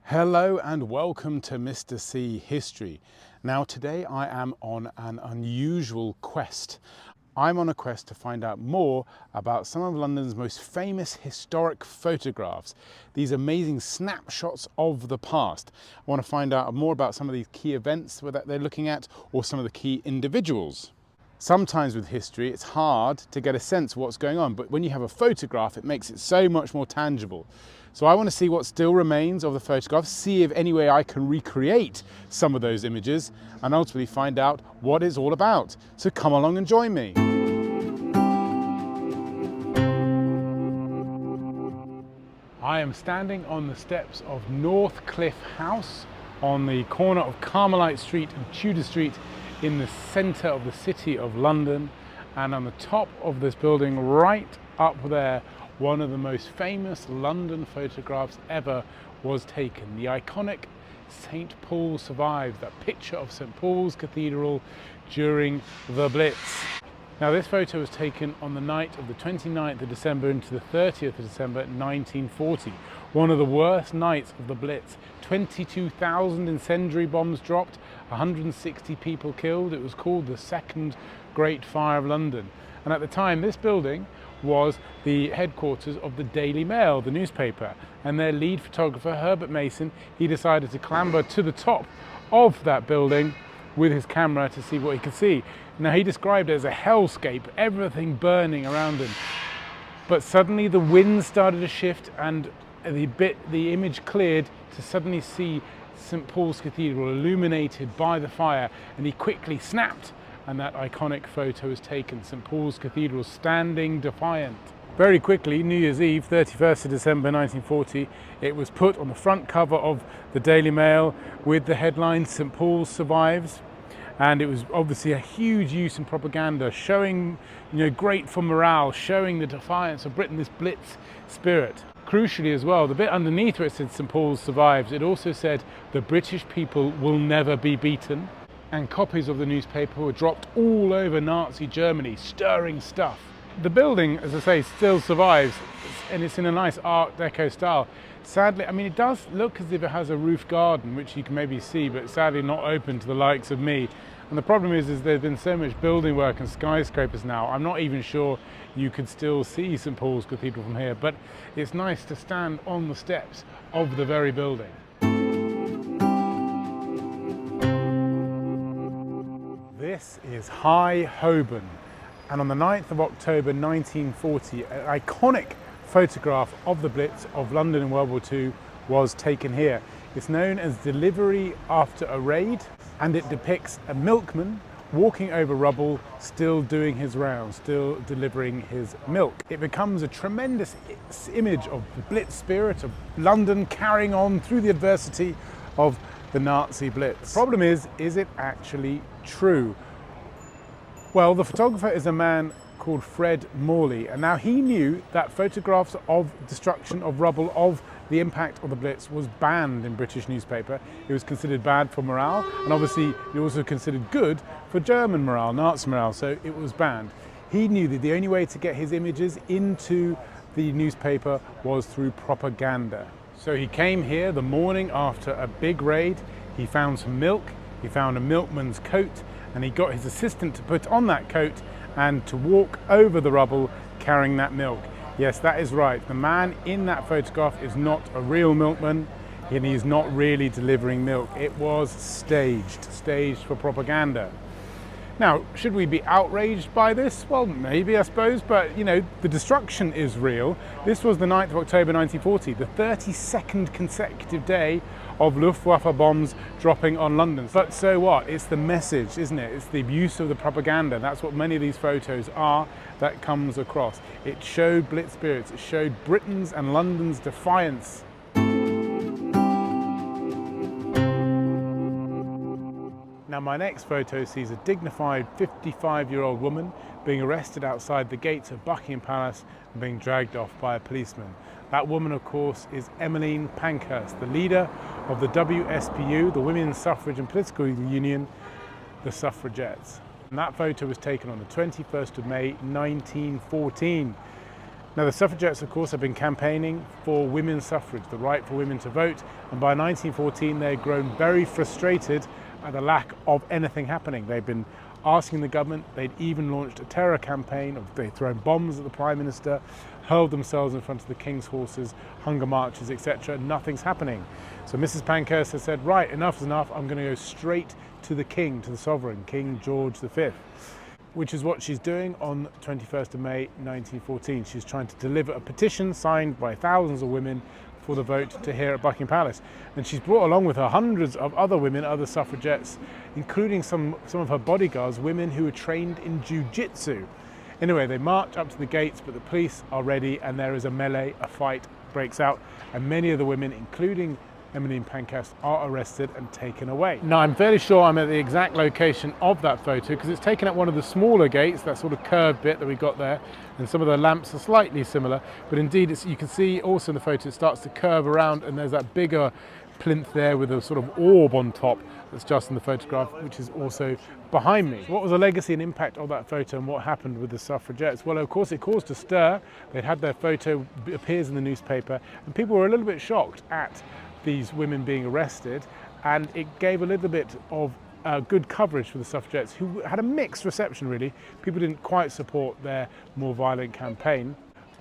Hello and welcome to Mr. C History. Now today I am on an unusual quest. I'm on a quest to find out more about some of London's most famous historic photographs, these amazing snapshots of the past. I want to find out more about some of these key events that they're looking at or some of the key individuals. Sometimes with history it's hard to get a sense of what's going on, but when you have a photograph it makes it so much more tangible. So I want to see what still remains of the photographs, see if any way I can recreate some of those images and ultimately find out what it's all about. So come along and join me. I am standing on the steps of Northcliffe House on the corner of Carmelite Street and Tudor Street in the centre of the city of London, and on the top of this building right up there, one of the most famous London photographs ever was taken. The iconic St. Paul Survives, that picture of St. Paul's Cathedral during the Blitz. Now this photo was taken on the night of the 29th of December into the 30th of December 1940. One of the worst nights of the Blitz. 22,000 incendiary bombs dropped, 160 people killed. It was called the Second Great Fire of London. And at the time this building was the headquarters of the Daily Mail, the newspaper, and their lead photographer, Herbert Mason, he decided to clamber to the top of that building with his camera to see what he could see. Now he described it as a hellscape, everything burning around him. But suddenly the wind started to shift and the image cleared to suddenly see St. Paul's Cathedral illuminated by the fire, and he quickly snapped and that iconic photo was taken, St. Paul's Cathedral standing defiant. Very quickly, New Year's Eve, 31st of December 1940, it was put on the front cover of the Daily Mail with the headline, St. Paul Survives. And it was obviously a huge use in propaganda, showing, great for morale, showing the defiance of Britain, this Blitz spirit. Crucially as well, the bit underneath where it said St. Paul Survives, it also said the British people will never be beaten. And copies of the newspaper were dropped all over Nazi Germany, stirring stuff. The building, as I say, still survives, and it's in a nice Art Deco style. Sadly, it does look as if it has a roof garden, which you can maybe see, but sadly not open to the likes of me. And the problem is there's been so much building work and skyscrapers now, I'm not even sure you could still see St. Paul's Cathedral from here, but it's nice to stand on the steps of the very building. This is High Holborn, and on the 9th of October 1940, an iconic photograph of the Blitz of London in World War II was taken here. It's known as Delivery After a Raid, and it depicts a milkman walking over rubble, still doing his rounds, still delivering his milk. It becomes a tremendous image of the Blitz spirit of London carrying on through the adversity of the Nazi Blitz. The problem is it actually true? Well, the photographer is a man called Fred Morley, and now he knew that photographs of destruction of rubble, of the impact of the Blitz, was banned in British newspaper. It was considered bad for morale, and obviously it was also considered good for German morale, Nazi morale, so it was banned. He knew that the only way to get his images into the newspaper was through propaganda. So he came here the morning after a big raid, he found some milk, he found a milkman's coat, and he got his assistant to put on that coat and to walk over the rubble carrying that milk. Yes, that is right. The man in that photograph is not a real milkman, and he's not really delivering milk. It was staged for propaganda. Now, should we be outraged by this? Well, maybe, I suppose, but the destruction is real. This was the 9th of October 1940, the 32nd consecutive day of Luftwaffe bombs dropping on London. But so what? It's the message, isn't it? It's the abuse of the propaganda. That's what many of these photos are that comes across. It showed Blitz spirits. It showed Britain's and London's defiance. Now my next photo sees a dignified 55-year-old woman being arrested outside the gates of Buckingham Palace and being dragged off by a policeman. That woman, of course, is Emmeline Pankhursts, the leader of the WSPU, the Women's Suffrage and Political Union, the Suffragettes. And that photo was taken on the 21st of May 1914. Now, the suffragettes, of course, have been campaigning for women's suffrage, the right for women to vote, and by 1914 they had grown very frustrated at the lack of anything happening. They'd been asking the government, they'd even launched a terror campaign, they'd thrown bombs at the Prime Minister, hurled themselves in front of the King's horses, hunger marches, etc. Nothing's happening. So Mrs. Pankhurst has said, right, enough is enough, I'm going to go straight to the King, to the sovereign, King George V. Which is what she's doing on 21st of May 1914. She's trying to deliver a petition signed by thousands of women for the vote to hear at Buckingham Palace. And she's brought along with her hundreds of other women, other suffragettes, including some of her bodyguards, women who are trained in jiu-jitsu. Anyway, they march up to the gates, but the police are ready and there is a melee, a fight breaks out, and many of the women, including Emmeline Pankhursts, are arrested and taken away. Now, I'm fairly sure I'm at the exact location of that photo because it's taken at one of the smaller gates, that sort of curved bit that we got there, and some of the lamps are slightly similar, but indeed you can see also in the photo it starts to curve around and there's that bigger plinth there with a sort of orb on top that's just in the photograph, which is also behind me. So what was the legacy and impact of that photo and what happened with the suffragettes? Well, of course it caused a stir. They'd had their photo appears in the newspaper and people were a little bit shocked at these women being arrested, and it gave a little bit of good coverage for the suffragettes, who had a mixed reception really. People didn't quite support their more violent campaign.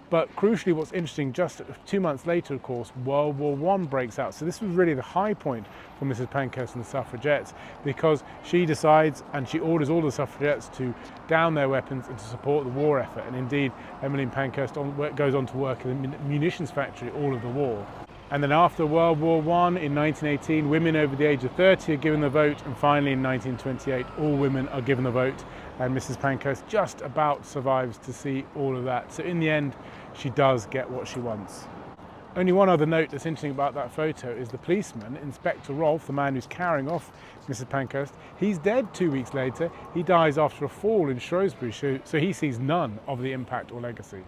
But crucially, what's interesting, just 2 months later, of course, World War I breaks out. So this was really the high point for Mrs. Pankhurst and the suffragettes, because she decides and she orders all the suffragettes to down their weapons and to support the war effort. And indeed, Emmeline Pankhurst goes on to work in a munitions factory all of the war. And then after World War I, in 1918, women over the age of 30 are given the vote, and finally in 1928, all women are given the vote, and Mrs. Pankhurst just about survives to see all of that. So in the end, she does get what she wants. Only one other note that's interesting about that photo is the policeman, Inspector Rolfe, the man who's carrying off Mrs. Pankhurst. He's dead 2 weeks later. He dies after a fall in Shrewsbury, so he sees none of the impact or legacy.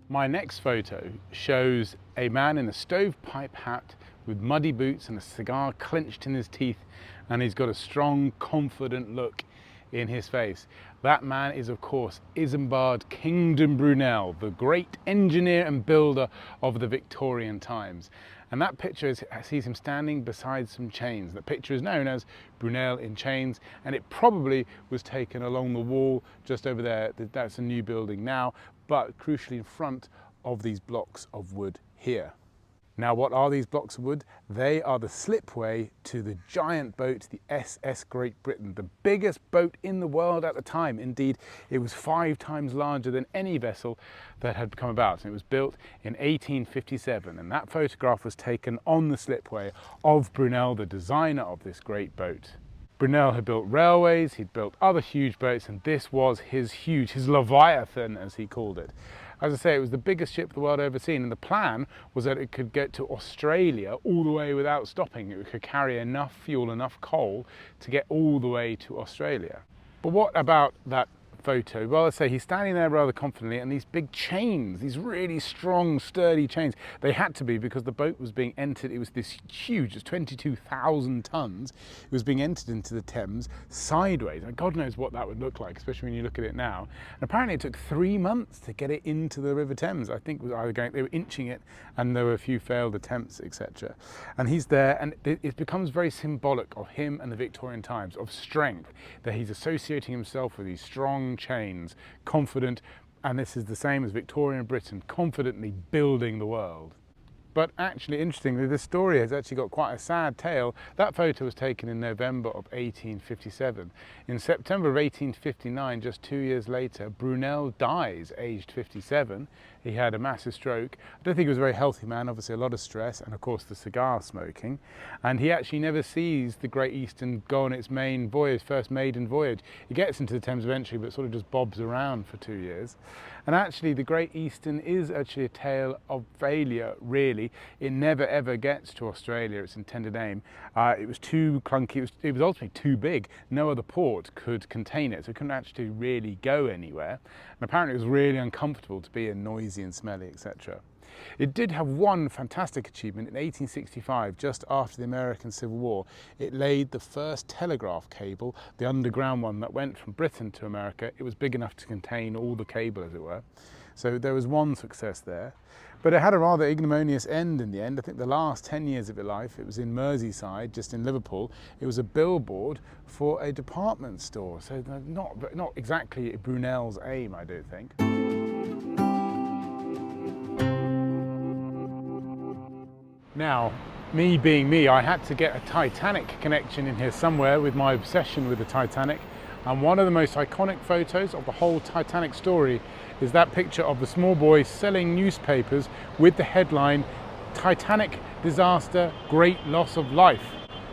My next photo shows a man in a stovepipe hat with muddy boots and a cigar clenched in his teeth, and he's got a strong, confident look in his face. That man is, of course, Isambard Kingdom Brunel, the great engineer and builder of the Victorian times. And that picture sees him standing beside some chains. The picture is known as Brunel in Chains, and it probably was taken along the wall just over there. That's a new building now, but crucially in front of these blocks of wood here. Now, what are these blocks of wood? They are the slipway to the giant boat, the SS Great Britain, the biggest boat in the world at the time. Indeed, it was 5 times larger than any vessel that had come about. And it was built in 1857, and that photograph was taken on the slipway of Brunel, the designer of this great boat. Brunel had built railways, he'd built other huge boats, and this was his Leviathan, as he called it. As I say, it was the biggest ship the world had ever seen, and the plan was that it could get to Australia all the way without stopping. It could carry enough fuel, enough coal to get all the way to Australia. But what about that photo? Well, let's say he's standing there rather confidently, and these big chains, these really strong, sturdy chains, they had to be because the boat was being entered. It was this huge, it's 22,000 tons. It was being entered into the Thames sideways. And God knows what that would look like, especially when you look at it now. And apparently it took 3 months to get it into the River Thames. I think it was either they were inching it, and there were a few failed attempts, etc. And he's there, and it becomes very symbolic of him and the Victorian times, of strength, that he's associating himself with these strong chains, confident, and this is the same as Victorian Britain, confidently building the world. But actually, interestingly, this story has actually got quite a sad tale. That photo was taken in November of 1857. In September of 1859, just 2 years later, Brunel dies, aged 57. He had a massive stroke. I don't think he was a very healthy man, obviously a lot of stress, and of course the cigar smoking. And he actually never sees the Great Eastern go on its main voyage, first maiden voyage. He gets into the Thames eventually, but sort of just bobs around for 2 years. And actually the Great Eastern is actually a tale of failure, really. sadly, it never ever gets to Australia, its intended aim. It was too clunky, it was ultimately too big. No other port could contain it, so it couldn't actually really go anywhere. And apparently it was really uncomfortable to be in, noisy and smelly, etc. It did have one fantastic achievement. In 1865, just after the American Civil War, it laid the first telegraph cable, the underground one that went from Britain to America. It was big enough to contain all the cable, as it were. So there was one success there. But it had a rather ignominious end in the end. I think the last 10 years of its life, it was in Merseyside, just in Liverpool. It was a billboard for a department store. So not exactly Brunel's aim, I don't think. Now, me being me, I had to get a Titanic connection in here somewhere with my obsession with the Titanic. And one of the most iconic photos of the whole Titanic story is that picture of the small boy selling newspapers with the headline, "Titanic Disaster, Great Loss of Life."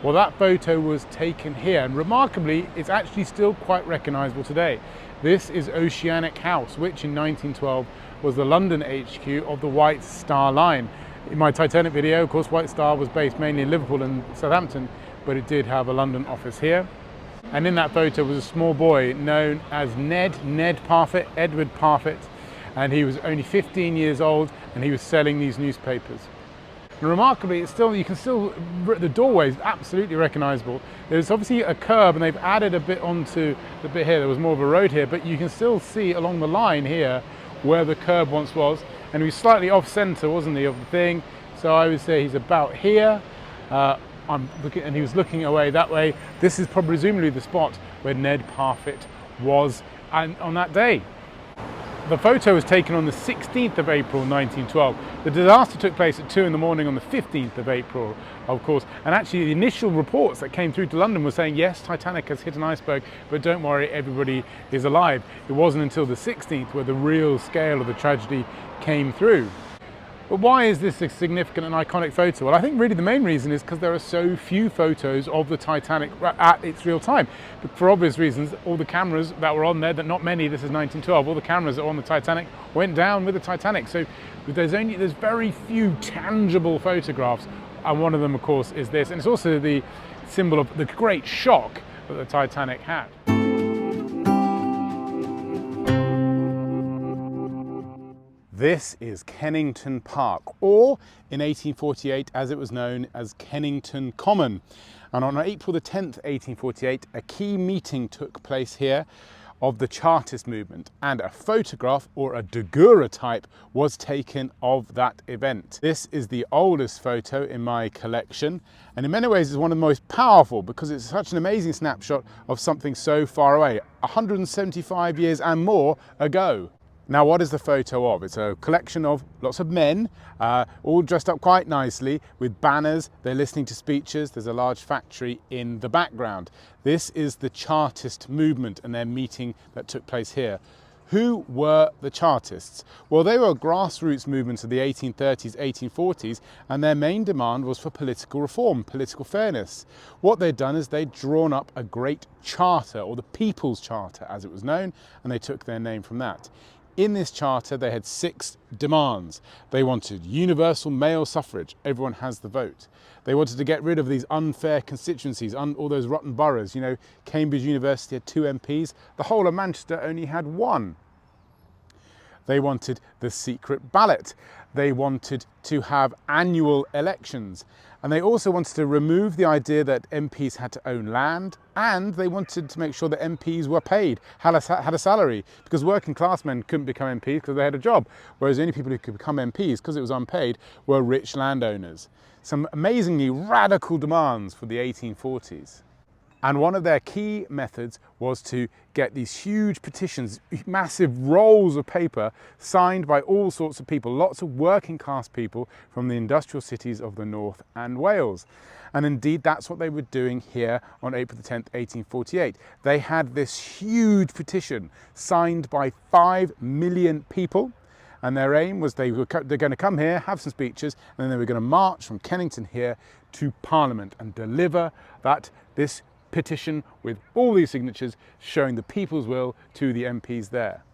Well, that photo was taken here, and remarkably, it's actually still quite recognisable today. This is Oceanic House, which in 1912 was the London HQ of the White Star Line. In my Titanic video, of course, White Star was based mainly in Liverpool and Southampton, but it did have a London office here. And in that photo was a small boy known as Edward Parfitt, and he was only 15 years old, and he was selling these newspapers. And remarkably, the doorway is absolutely recognisable. There's obviously a curb, and they've added a bit onto the bit here. There was more of a road here, but you can still see along the line here where the curb once was. And he was slightly off centre, wasn't he, of the thing? So I would say he's about here. And he was looking away that way. This is presumably the spot where Ned Parfitt was on that day. The photo was taken on the 16th of April 1912. The disaster took place at 2 in the morning on the 15th of April, of course. And actually the initial reports that came through to London were saying, yes, Titanic has hit an iceberg, but don't worry, everybody is alive. It wasn't until the 16th where the real scale of the tragedy came through. But why is this a significant and iconic photo? Well, I think really the main reason is because there are so few photos of the Titanic at its real time. But for obvious reasons, all the cameras that were on there, that not many, this is 1912, all the cameras that were on the Titanic went down with the Titanic. So there's very few tangible photographs, and one of them, of course, is this. And it's also the symbol of the great shock that the Titanic had. This is Kennington Park, or in 1848, as it was known as Kennington Common. And on April the 10th, 1848, a key meeting took place here of the Chartist movement, and a photograph, or a daguerreotype, was taken of that event. This is the oldest photo in my collection, and in many ways is one of the most powerful because it's such an amazing snapshot of something so far away, 175 years and more ago. Now, what is the photo of? It's a collection of lots of men, all dressed up quite nicely with banners. They're listening to speeches. There's a large factory in the background. This is the Chartist movement and their meeting that took place here. Who were the Chartists? Well, they were a grassroots movement of the 1830s, 1840s, and their main demand was for political reform, political fairness. What they'd done is they'd drawn up a great charter, or the People's Charter as it was known, and they took their name from that. In this charter, they had 6 demands. They wanted universal male suffrage, everyone has the vote. They wanted to get rid of these unfair constituencies, all those rotten boroughs. You know, Cambridge University had 2 MPs, the whole of Manchester only had 1. They wanted the secret ballot. They wanted to have annual elections. And they also wanted to remove the idea that MPs had to own land, and they wanted to make sure that MPs were paid, had a salary, because working class men couldn't become MPs because they had a job, whereas the only people who could become MPs, because it was unpaid, were rich landowners. Some amazingly radical demands for the 1840s. And one of their key methods was to get these huge petitions, massive rolls of paper signed by all sorts of people, lots of working class people from the industrial cities of the North and Wales. And indeed, that's what they were doing here on April the 10th, 1848. They had this huge petition signed by 5 million people. And their aim was they're going to come here, have some speeches, and then they were going to march from Kennington here to Parliament and deliver this petition with all these signatures showing the people's will to the MPs there.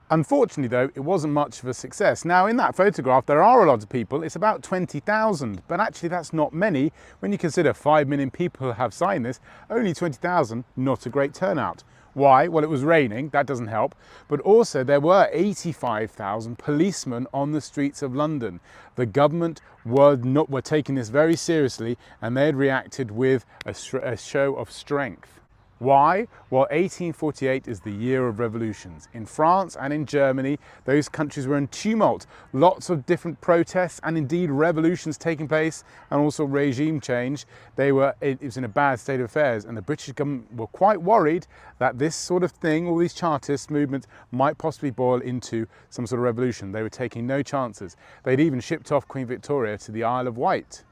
Unfortunately though, it wasn't much of a success. Now in that photograph there are a lot of people, it's about 20,000, but actually that's not many. When you consider 5 million people have signed this, only 20,000, not a great turnout. Why? Well, it was raining, that doesn't help, but also there were 85,000 policemen on the streets of London. The government were taking this very seriously, and they had reacted with a show of strength. Why? Well, 1848 is the year of revolutions. In France and in Germany, those countries were in tumult. Lots of different protests and indeed revolutions taking place, and also regime change. It was in a bad state of affairs, and the British government were quite worried that this sort of thing, all these Chartist movements, might possibly boil into some sort of revolution. They were taking no chances. They'd even shipped off Queen Victoria to the Isle of Wight.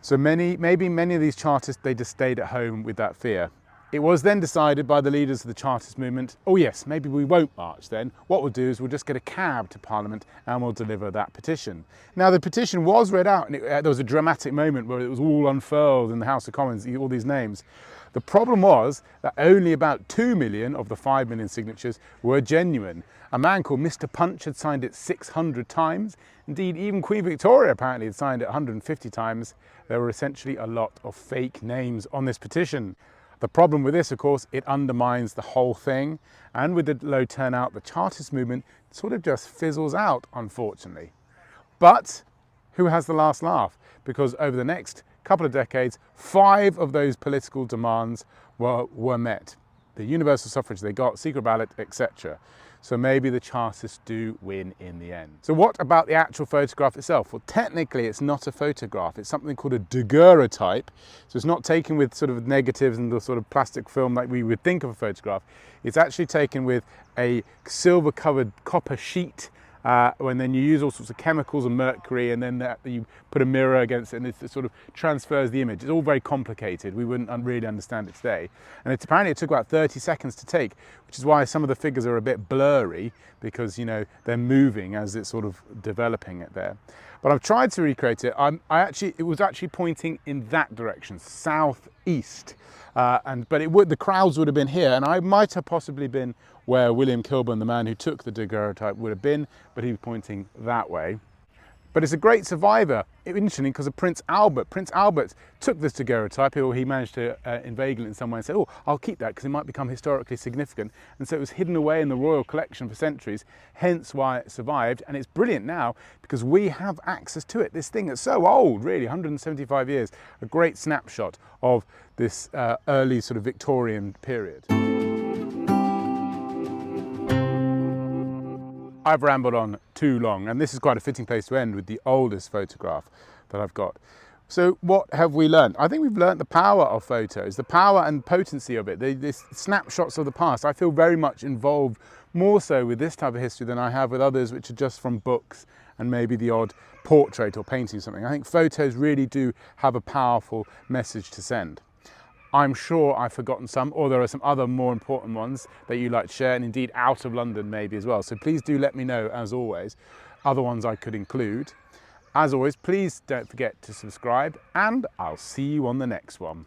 So maybe many of these Chartists, they just stayed at home with that fear. It was then decided by the leaders of the Chartist movement, oh yes, maybe we won't march then. What we'll do is we'll just get a cab to Parliament and we'll deliver that petition. Now the petition was read out, and there was a dramatic moment where it was all unfurled in the House of Commons, all these names. The problem was that only about 2 million of the 5 million signatures were genuine. A man called Mr. Punch had signed it 600 times. Indeed, even Queen Victoria apparently had signed it 150 times. There were essentially a lot of fake names on this petition. The problem with this, of course, it undermines the whole thing, and with the low turnout, the Chartist movement sort of just fizzles out, unfortunately. But who has the last laugh? Because over the next couple of decades, 5 of those political demands were met. The universal suffrage they got, secret ballot, etc. So maybe the Chartists do win in the end. So what about the actual photograph itself? Well, technically it's not a photograph. It's something called a daguerreotype. So it's not taken with sort of negatives and the sort of plastic film like we would think of a photograph. It's actually taken with a silver covered copper sheet, and then you use all sorts of chemicals and mercury, and then you put a mirror against it, and it sort of transfers the image. It's all very complicated. We wouldn't really understand it today. And apparently it took about 30 seconds to take, which is why some of the figures are a bit blurry, because, you know, they're moving as it's sort of developing it there. But I've tried to recreate it. It was actually pointing in that direction, southeast. But the crowds would have been here, and I might have possibly been where William Kilburn, the man who took the daguerreotype, would have been, but he was pointing that way. But it's a great survivor, interestingly, because of Prince Albert. Prince Albert took this daguerreotype, or he managed to inveigle it in some way and say, oh, I'll keep that because it might become historically significant. And so it was hidden away in the royal collection for centuries, hence why it survived. And it's brilliant now because we have access to it. This thing is so old, really, 175 years, a great snapshot of this early sort of Victorian period. I've rambled on too long, and this is quite a fitting place to end with the oldest photograph that I've got. So what have we learned? I think we've learned the power of photos, the power and potency of it, these snapshots of the past. I feel very much involved, more so with this type of history than I have with others which are just from books and maybe the odd portrait or painting or something. I think photos really do have a powerful message to send. I'm sure I've forgotten some, or there are some other more important ones that you'd like to share, and indeed out of London maybe as well. So please do let me know, as always, other ones I could include. As always, please don't forget to subscribe, and I'll see you on the next one.